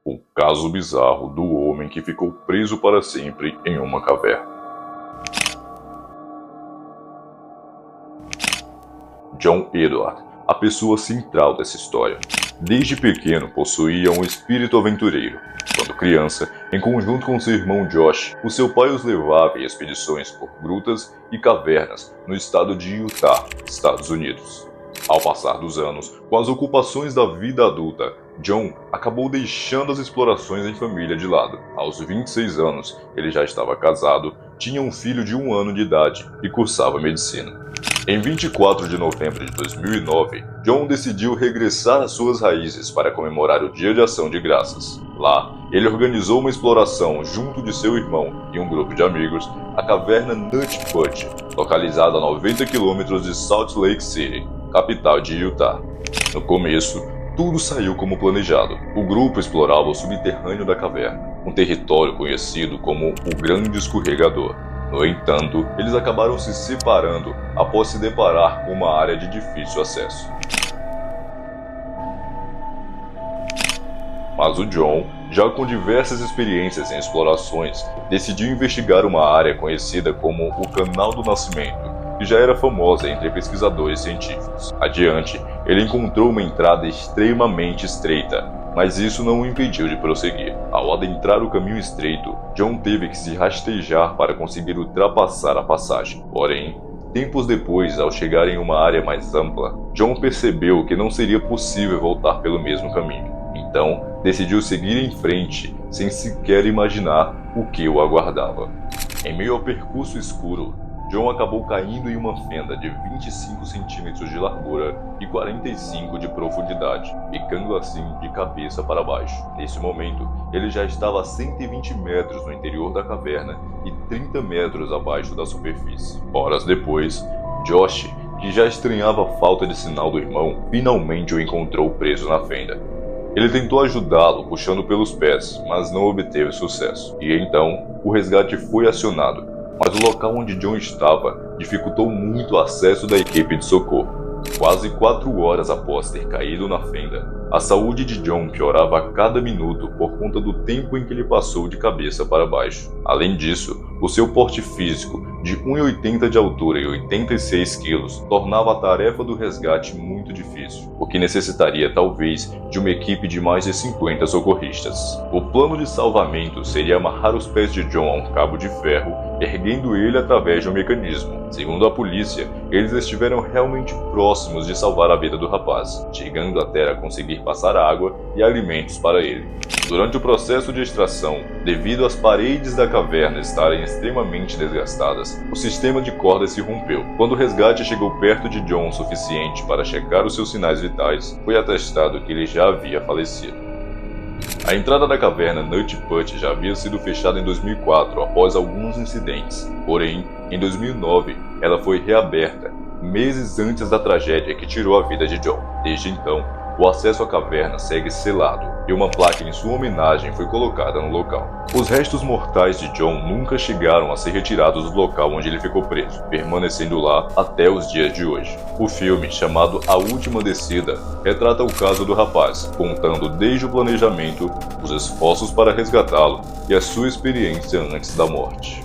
O caso bizarro do homem que ficou preso para sempre em uma caverna. John Edward, a pessoa central dessa história. Desde pequeno possuía um espírito aventureiro. Quando criança, em conjunto com seu irmão Josh, o seu pai os levava em expedições por grutas e cavernas no estado de Utah, Estados Unidos. Ao passar dos anos, com as ocupações da vida adulta, John acabou deixando as explorações em família de lado. Aos 26 anos, ele já estava casado, tinha um filho de 1 ano de idade e cursava medicina. Em 24 de novembro de 2009, John decidiu regressar às suas raízes para comemorar o Dia de Ação de Graças. Lá, ele organizou uma exploração junto de seu irmão e um grupo de amigos, a caverna Nut Punch, localizada a 90 km de Salt Lake City, capital de Utah. No começo, tudo saiu como planejado. O grupo explorava o subterrâneo da caverna, um território conhecido como o Grande Escorregador. No entanto, eles acabaram se separando após se deparar com uma área de difícil acesso. Mas o John, já com diversas experiências em explorações, decidiu investigar uma área conhecida como o Canal do Nascimento, que já era famosa entre pesquisadores científicos. Adiante, ele encontrou uma entrada extremamente estreita, mas isso não o impediu de prosseguir. Ao adentrar o caminho estreito, John teve que se rastejar para conseguir ultrapassar a passagem. Porém, tempos depois, ao chegar em uma área mais ampla, John percebeu que não seria possível voltar pelo mesmo caminho. Então, decidiu seguir em frente, sem sequer imaginar o que o aguardava. Em meio ao percurso escuro, John acabou caindo em uma fenda de 25 centímetros de largura e 45 de profundidade, ficando assim de cabeça para baixo. Nesse momento, ele já estava a 120 metros no interior da caverna e 30 metros abaixo da superfície. Horas depois, Josh, que já estranhava a falta de sinal do irmão, finalmente o encontrou preso na fenda. Ele tentou ajudá-lo puxando pelos pés, mas não obteve sucesso. E então, o resgate foi acionado. Mas o local onde John estava dificultou muito o acesso da equipe de socorro. Quase 4 horas após ter caído na fenda, a saúde de John piorava a cada minuto por conta do tempo em que ele passou de cabeça para baixo. Além disso, o seu porte físico, de 1,80 de altura e 86 quilos, tornava a tarefa do resgate muito difícil, o que necessitaria talvez de uma equipe de mais de 50 socorristas. O plano de salvamento seria amarrar os pés de John a um cabo de ferro, erguendo ele através de um mecanismo. Segundo a polícia, eles estiveram realmente próximos de salvar a vida do rapaz, chegando até a conseguir passar água e alimentos para ele. Durante o processo de extração, devido às paredes da caverna estarem extremamente desgastadas, o sistema de cordas se rompeu. Quando o resgate chegou perto de John o suficiente para checar os seus sinais vitais, foi atestado que ele já havia falecido. A entrada da caverna Nut Punch já havia sido fechada em 2004 após alguns incidentes, porém, em 2009, ela foi reaberta, meses antes da tragédia que tirou a vida de John. Desde então, o acesso à caverna segue selado e uma placa em sua homenagem foi colocada no local. Os restos mortais de John nunca chegaram a ser retirados do local onde ele ficou preso, permanecendo lá até os dias de hoje. O filme, chamado A Última Descida, retrata o caso do rapaz, contando desde o planejamento, os esforços para resgatá-lo e a sua experiência antes da morte.